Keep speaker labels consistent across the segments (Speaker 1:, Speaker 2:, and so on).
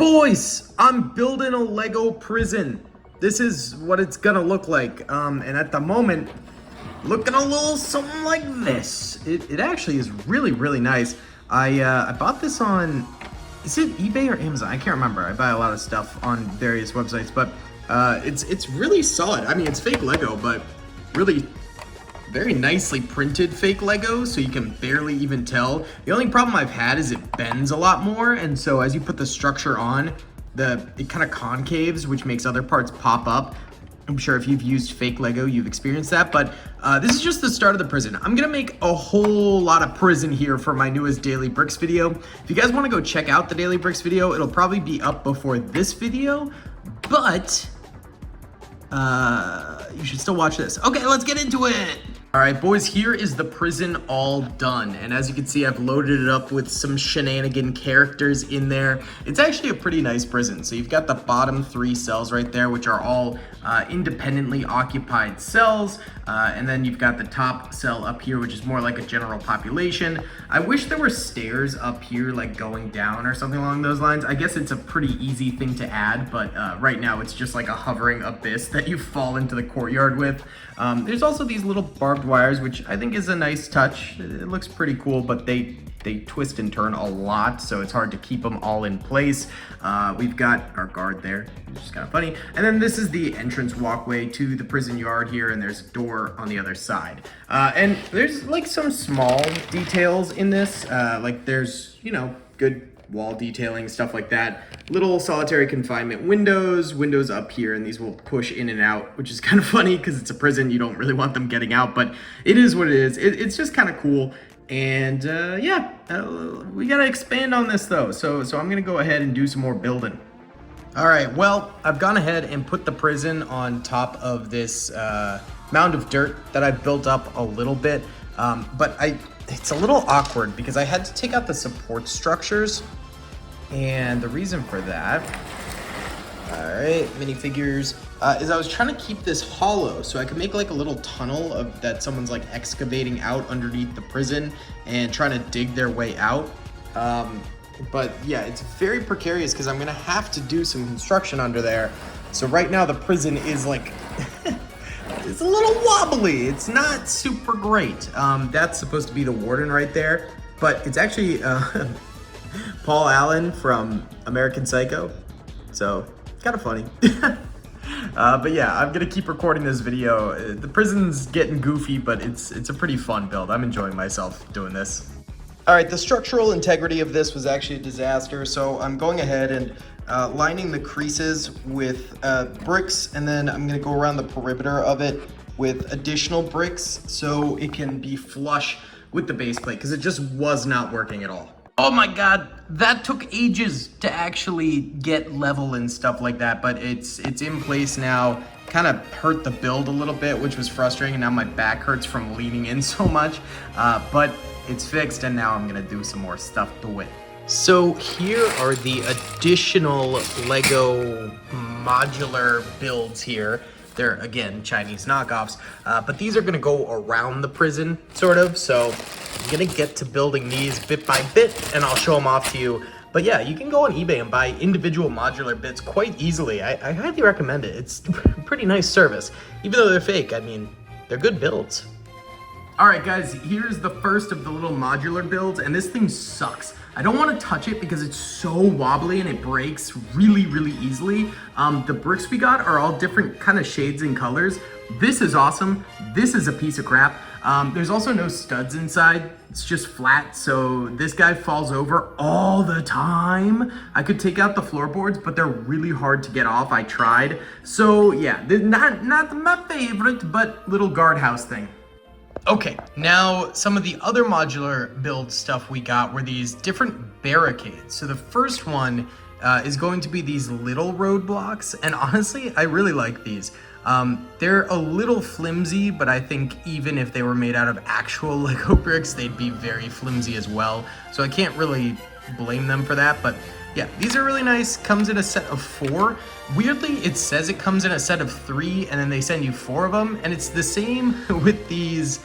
Speaker 1: Boys, I'm building a Lego prison. This is what it's gonna look like. And at the moment, looking a little something like this. It actually is really, really nice. I bought this on, is it eBay or Amazon? I can't remember. I buy a lot of stuff on various websites, but it's really solid. I mean, it's fake Lego, but really very nicely printed fake Lego, so you can barely even tell. The only problem I've had is it bends a lot more, and so as you put the structure on, it kind of concaves, which makes other parts pop up. I'm sure if you've used fake Lego, you've experienced that, but this is just the start of the prison. I'm gonna make a whole lot of prison here for my newest Daily Bricks video. If you guys wanna go check out the Daily Bricks video, it'll probably be up before this video, but you should still watch this. Okay, let's get into it. All right, boys, here is the prison all done. And as you can see, I've loaded it up with some shenanigan characters in there. It's actually a pretty nice prison. So you've got the bottom 3 cells right there, which are all independently occupied cells. And then you've got the top cell up here, which is more like a general population. I wish there were stairs up here, like going down or something along those lines. I guess it's a pretty easy thing to add, but right now it's just like a hovering abyss that you fall into the courtyard with. There's also these little barbed wires, which I think is a nice touch. It looks pretty cool, but they twist and turn a lot, so it's hard to keep them all in place. We've got our guard there, which is kind of funny. And then this is the entrance walkway to the prison yard here, and there's a door on the other side. And there's like some small details in this, like there's, you know, good wall detailing, stuff like that. Little solitary confinement windows up here, and these will push in and out, which is kind of funny because it's a prison. You don't really want them getting out, but it is what it is. It's just kind of cool. And yeah, we gotta expand on this though. So I'm gonna go ahead and do some more building. All right, well, I've gone ahead and put the prison on top of this mound of dirt that I've built up a little bit. But it's a little awkward because I had to take out the support structures. And the reason for that, all right, minifigures, is I was trying to keep this hollow so I could make like a little tunnel that someone's like excavating out underneath the prison and trying to dig their way out. But yeah, it's very precarious because I'm gonna have to do some construction under there. So right now the prison is like, it's a little wobbly. It's not super great. That's supposed to be the warden right there, but it's actually Paul Allen from American Psycho. So kind of funny. But yeah, I'm gonna keep recording this video. The prison's getting goofy, but it's a pretty fun build. I'm enjoying myself doing this. All right, the structural integrity of this was actually a disaster. So I'm going ahead and lining the creases with bricks, and then I'm gonna go around the perimeter of it with additional bricks so it can be flush with the base plate, because it just was not working at all. Oh my God, that took ages to actually get level and stuff like that, but it's in place now. Kind of hurt the build a little bit, which was frustrating, and now my back hurts from leaning in so much, but it's fixed, and now I'm gonna do some more stuff to it. So here are the additional Lego modular builds here. They're, again, Chinese knockoffs, but these are gonna go around the prison, sort of, so I'm gonna get to building these bit by bit, and I'll show them off to you. But yeah, you can go on eBay and buy individual modular bits quite easily. I highly recommend it. It's a pretty nice service. Even though they're fake, I mean, they're good builds. All right, guys, here's the first of the little modular builds, and this thing sucks. I don't want to touch it because it's so wobbly and it breaks really, really easily. The bricks we got are all different kind of shades and colors. This is awesome. This is a piece of crap. There's also no studs inside. It's just flat, so this guy falls over all the time. I could take out the floorboards, but they're really hard to get off. I tried. So yeah, not my favorite, but little guardhouse thing. Okay, now some of the other modular build stuff we got were these different barricades. So the first one is going to be these little roadblocks, and honestly, I really like these. They're a little flimsy, but I think even if they were made out of actual Lego bricks, they'd be very flimsy as well. So I can't really blame them for that, but yeah, these are really nice. Comes in a set of 4. Weirdly, it says it comes in a set of 3, and then they send you 4 of them, and it's the same with these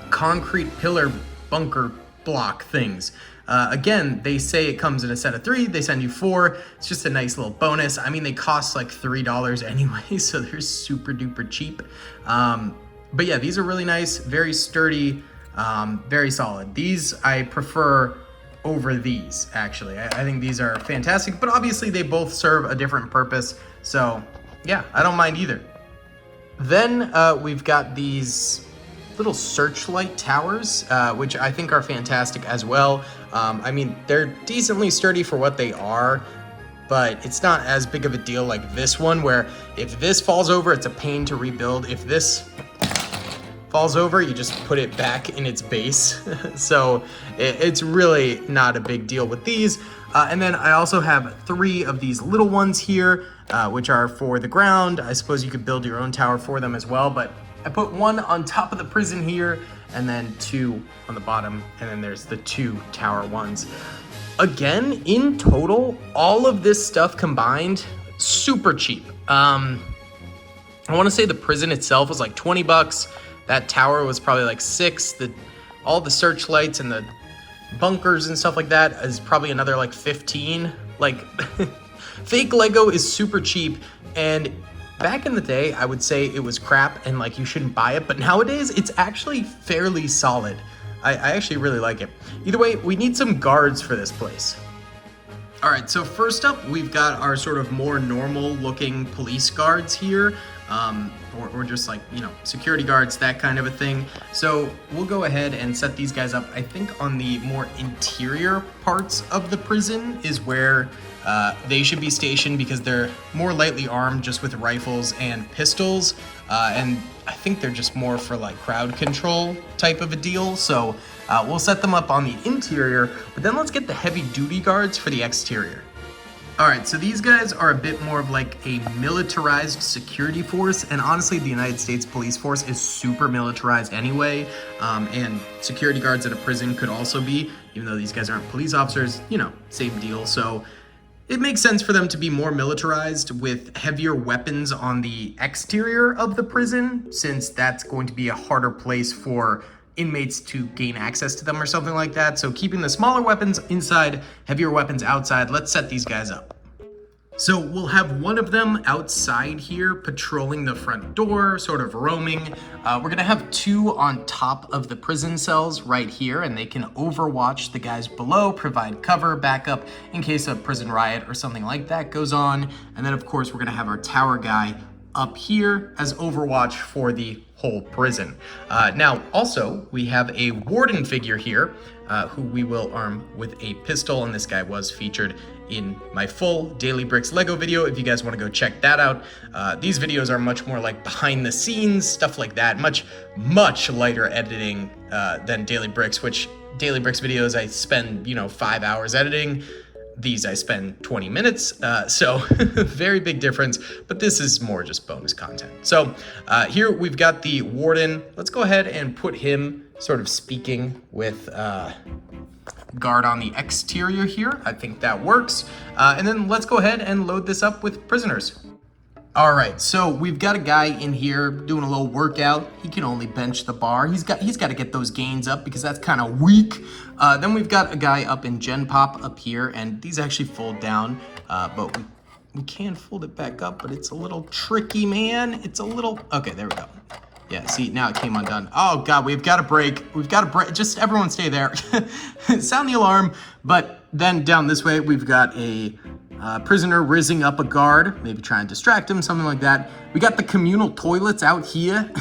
Speaker 1: concrete pillar bunker block things. Again, they say it comes in a set of 3, they send you 4. It's just a nice little bonus. I mean, they cost like $3 anyway, so they're super duper cheap. But yeah, these are really nice, very sturdy, very solid. These I prefer over these, actually. I think these are fantastic, but obviously they both serve a different purpose. So yeah, I don't mind either. Then we've got these little searchlight towers, which I think are fantastic as well. I mean, they're decently sturdy for what they are, but it's not as big of a deal like this one, where if this falls over, it's a pain to rebuild. If this falls over, you just put it back in its base. So it's really not a big deal with these. And then I also have 3 of these little ones here, which are for the ground. I suppose you could build your own tower for them as well, but I put 1 on top of the prison here, and then 2 on the bottom, and then there's the 2 tower ones. Again, in total, all of this stuff combined, super cheap. I want to say the prison itself was like 20 bucks. That tower was probably like 6. All the searchlights and the bunkers and stuff like that is probably another like 15. Like, fake Lego is super cheap, and back in the day, I would say it was crap and like you shouldn't buy it, but nowadays it's actually fairly solid. I actually really like it. Either way, we need some guards for this place. All right, so first up, we've got our sort of more normal looking police guards here. Or just like, you know, security guards, that kind of a thing. So we'll go ahead and set these guys up. I think on the more interior parts of the prison is where they should be stationed, because they're more lightly armed just with rifles and pistols. And I think they're just more for like crowd control type of a deal. So we'll set them up on the interior, but then let's get the heavy duty guards for the exterior. All right, so these guys are a bit more of like a militarized security force, and honestly, the United States police force is super militarized anyway, and security guards at a prison could also be, even though these guys aren't police officers, you know, same deal. So it makes sense for them to be more militarized with heavier weapons on the exterior of the prison, since that's going to be a harder place for inmates to gain access to them or something like that. So keeping the smaller weapons inside, heavier weapons outside. Let's set these guys up. So we'll have one of them outside here patrolling the front door, sort of roaming. We're gonna have 2 on top of the prison cells right here, and they can overwatch the guys below, provide cover, backup in case a prison riot or something like that goes on. And then of course, we're gonna have our tower guy up here as overwatch for the whole prison. Now, also, we have a warden figure here who we will arm with a pistol, and this guy was featured in my full Daily Bricks Lego video if you guys want to go check that out. These videos are much more like behind the scenes, stuff like that, much lighter editing than Daily Bricks, which Daily Bricks videos I spend, 5 hours editing. These I spend 20 minutes, so very big difference, but this is more just bonus content. So here we've got the warden. Let's go ahead and put him sort of speaking with guard on the exterior here. I think that works. And then let's go ahead and load this up with prisoners. All right, so we've got a guy in here doing a little workout. He can only bench the bar. He's got to get those gains up because that's kind of weak. Then we've got a guy up in Gen Pop up here, and these actually fold down, but we can fold it back up, but it's a little tricky, man. It's a little, okay, there we go. Yeah, see, now it came undone. Oh God, we've got to break. We've got to break. Just everyone stay there. Sound the alarm. But then down this way, we've got a prisoner rizzing up a guard, maybe trying to distract him, something like that. We got the communal toilets out here.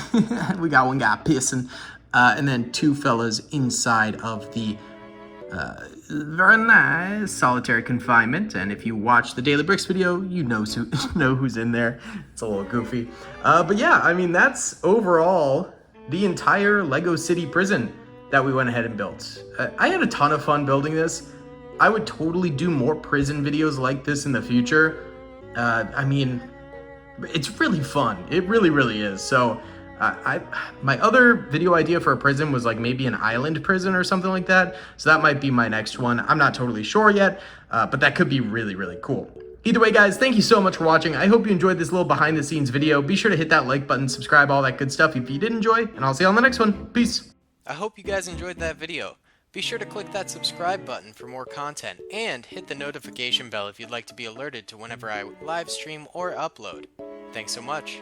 Speaker 1: We got one guy pissing, and then 2 fellas inside of the very nice solitary confinement. And if you watch the Daily Bricks video, you know who's in there. It's a little goofy, but yeah, I mean, that's overall the entire Lego City prison that we went ahead and built. I had a ton of fun building this. I would totally do more prison videos like this in the future. I mean, it's really fun. It really, really is. So my other video idea for a prison was like maybe an island prison or something like that. So that might be my next one. I'm not totally sure yet, but that could be really, really cool. Either way, guys, thank you so much for watching. I hope you enjoyed this little behind the scenes video. Be sure to hit that like button, subscribe, all that good stuff if you did enjoy, and I'll see you on the next one. Peace.
Speaker 2: I hope you guys enjoyed that video. Be sure to click that subscribe button for more content, and hit the notification bell if you'd like to be alerted to whenever I live stream or upload. Thanks so much.